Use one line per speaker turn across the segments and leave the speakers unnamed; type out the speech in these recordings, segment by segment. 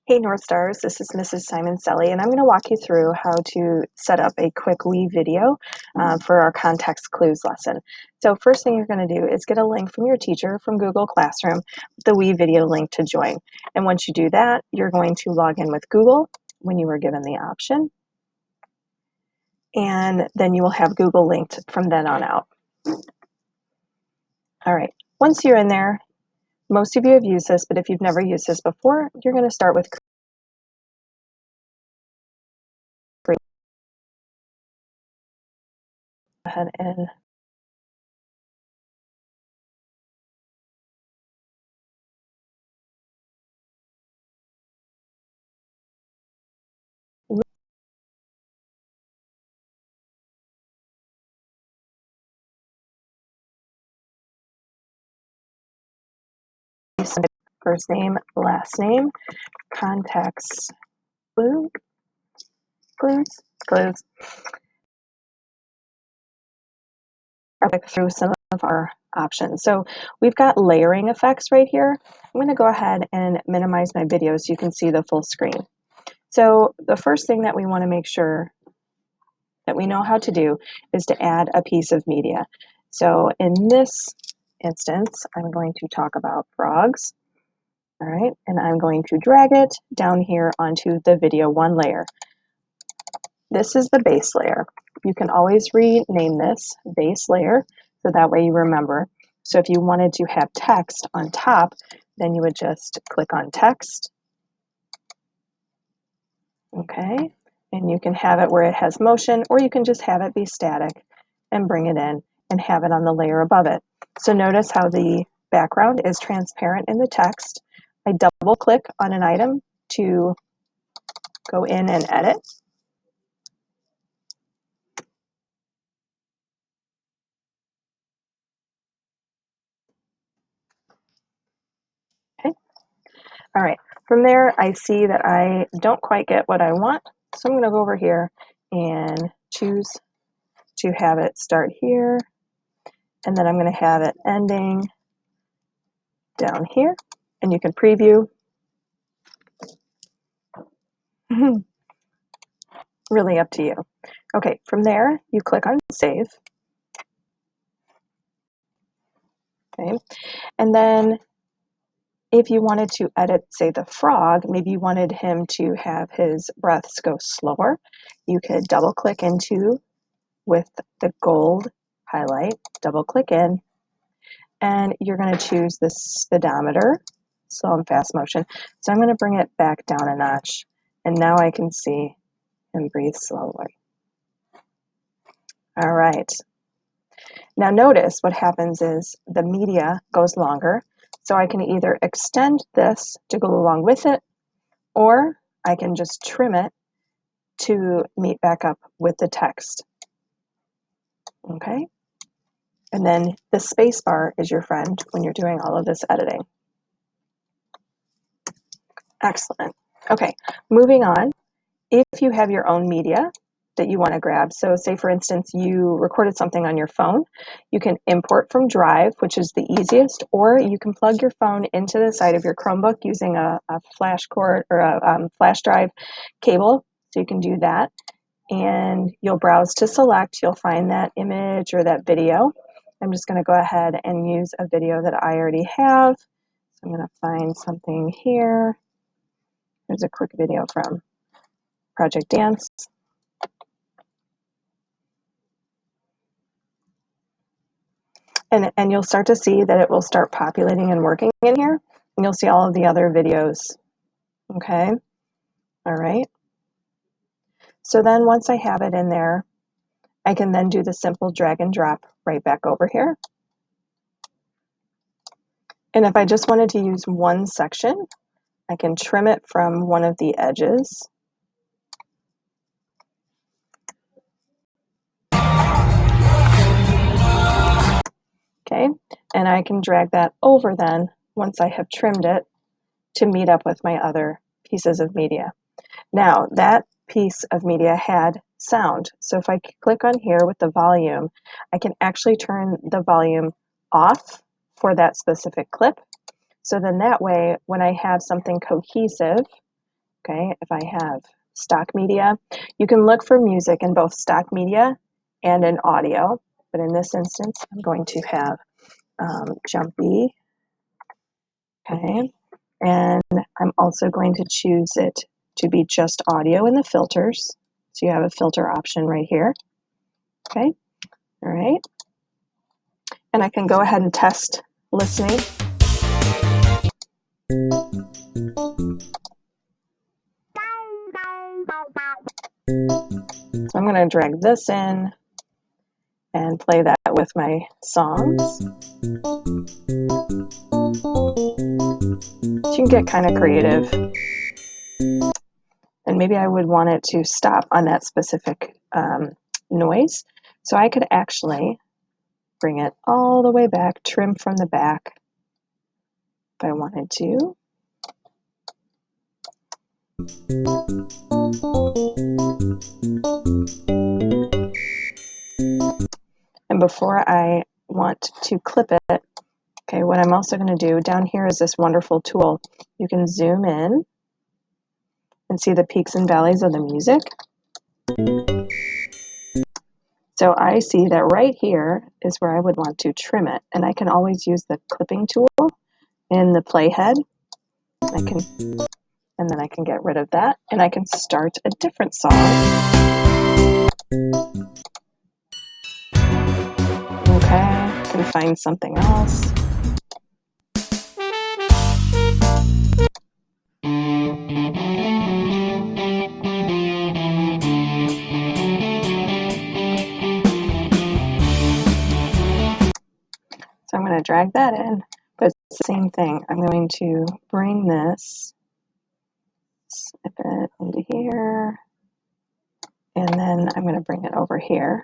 Hey North Stars, this is Mrs. Simon Selly, and I'm going to walk you through how to set up a quick WeVideo for our context clues lesson. So first thing you're going to do is get a link from your teacher from Google Classroom, the WeVideo link to join. And once you do that, you're going to log in with Google when you were given the option, and then you will have Google linked from then on out. All right, once you're in there, most of you have used this, but if you've never used this before, you're going to start with go ahead and first name, last name, context clues, click through some of our options. So we've got layering effects right here. I'm going to go ahead and minimize my video so you can see the full screen. So the first thing that we want to make sure that we know how to do is to add a piece of media. So in this instance, I'm going to talk about frogs. All right, and I'm going to drag it down here onto the video one layer. This is the base layer. You can always rename this base layer so that way you remember. So if you wanted to have text on top, then you would just click on text. Okay, and you can have it where it has motion, or you can just have it be static and bring it in and have it on the layer above it. So notice how the background is transparent in the text. I double click on an item to go in and edit. Okay. All right, from there I see that I don't quite get what I want, so I'm going to go over here and choose to have it start here, and then I'm going to have it ending down here, and you can preview. Really up to you. Okay, from there you click on save. Okay, and then if you wanted to edit, say, the frog, maybe you wanted him to have his breaths go slower, you could double click into with the gold highlight, double click in, and you're going to choose the speedometer, slow and fast motion. So I'm going to bring it back down a notch, and now I can see him breathe slowly. All right. Now notice what happens is the media goes longer, so I can either extend this to go along with it, or I can just trim it to meet back up with the text. Okay? And then the space bar is your friend when you're doing all of this editing. Excellent. Okay, moving on. If you have your own media that you want to grab, so say for instance you recorded something on your phone, you can import from Drive, which is the easiest, or you can plug your phone into the side of your Chromebook using a flash cord or a flash drive cable, so you can do that. And you'll browse to select, you'll find that image or that video. I'm just going to go ahead and use a video that I already have. So I'm going to find something here. There's a quick video from Project Dance. And you'll start to see that it will start populating and working in here. And you'll see all of the other videos. Okay. All right. So then once I have it in there, I can then do the simple drag and drop right back over here. And if I just wanted to use one section, I can trim it from one of the edges. Okay, and I can drag that over then once I have trimmed it to meet up with my other pieces of media. Now that piece of media had sound, so if I click on here with the volume, I can actually turn the volume off for that specific clip. So then that way, when I have something cohesive Okay, if I have stock media, you can look for music in both stock media and in audio, but in this instance, I'm going to have jumpy, okay, and I'm also going to choose it to be just audio in the filters. So you have a filter option right here, okay, all right, and I can go ahead and test listening. So I'm going to drag this in and play that with my songs. So you can get kind of creative. And maybe I would want it to stop on that specific noise. So I could actually bring it all the way back, trim from the back if I wanted to. And before I want to clip it, okay, what I'm also going to do down here is this wonderful tool. You can zoom in and see the peaks and valleys of the music. So I see that right here is where I would want to trim it. And I can always use the clipping tool in the playhead. And then I can get rid of that and I can start a different song. Okay, I can find something else. So I'm going to drag that in, but it's the same thing. I'm going to bring this snippet into here, and then I'm going to bring it over here.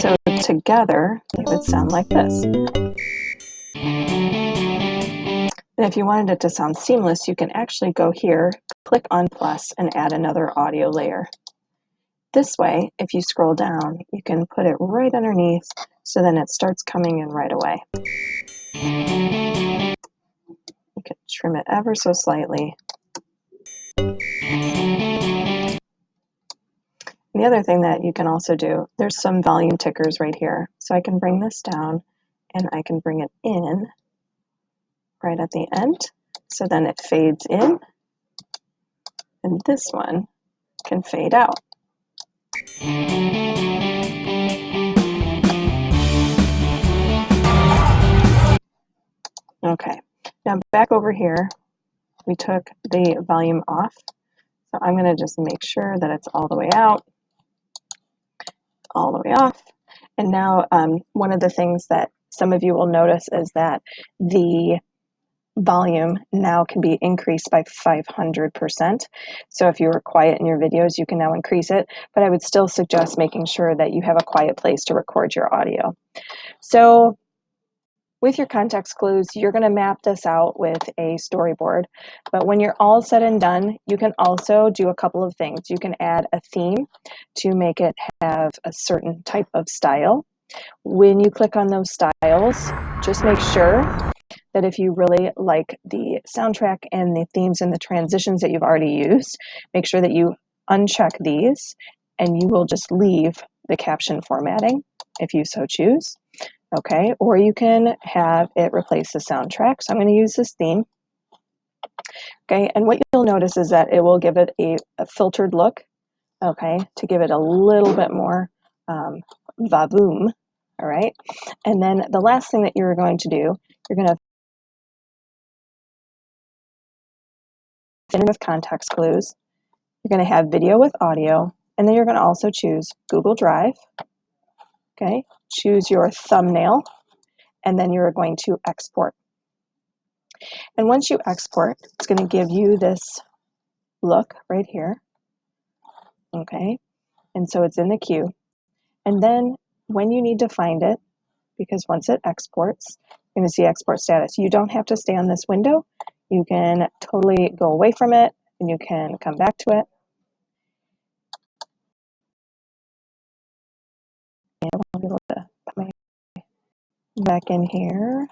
So together, it would sound like this. And if you wanted it to sound seamless, you can actually go here, click on plus, and add another audio layer. This way, if you scroll down, you can put it right underneath, so then it starts coming in right away. You can trim it ever so slightly. And the other thing that you can also do, there's some volume tickers right here. So I can bring this down and I can bring it in right at the end. So then it fades in, and this one can fade out. Okay, now back over here, we took the volume off. So I'm going to just make sure that it's all the way out, all the way off. And now one of the things that some of you will notice is that the volume now can be increased by 500%. So if you were quiet in your videos, you can now increase it, but I would still suggest making sure that you have a quiet place to record your audio. So with your context clues, you're going to map this out with a storyboard, but when you're all said and done, you can also do a couple of things. You can add a theme to make it have a certain type of style. When you click on those styles, just make sure that if you really like the soundtrack and the themes and the transitions that you've already used, make sure that you uncheck these and you will just leave the caption formatting if you so choose. Okay, or you can have it replace the soundtrack. So I'm going to use this theme. Okay, and what you'll notice is that it will give it a filtered look, okay, to give it a little bit more vavoom, all right? And then the last thing that you're going to do, you're going to finish with context clues. You're going to have video with audio, and then you're going to also choose Google Drive, okay? Choose your thumbnail, and then you're going to export. And once you export, it's going to give you this look right here, okay? And so it's in the queue. And then when you need to find it, because once it exports, you're going to see export status. You don't have to stay on this window. You can totally go away from it, and you can come back to it. And I'll be able to put my back in here.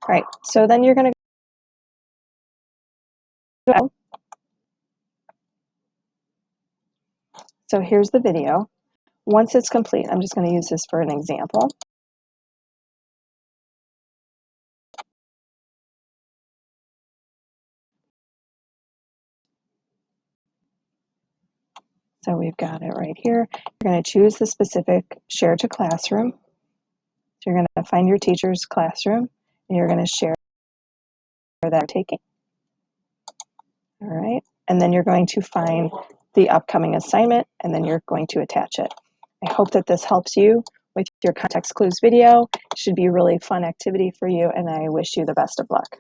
Right, so then you're going to go. So here's the video. Once it's complete, I'm just going to use this for an example. So we've got it right here. You're going to choose the specific share to classroom. So you're going to find your teacher's classroom and you're going to share that you're taking. All right, and then you're going to find the upcoming assignment and then you're going to attach it. I hope that this helps you with your context clues video. It should be a really fun activity for you and I wish you the best of luck.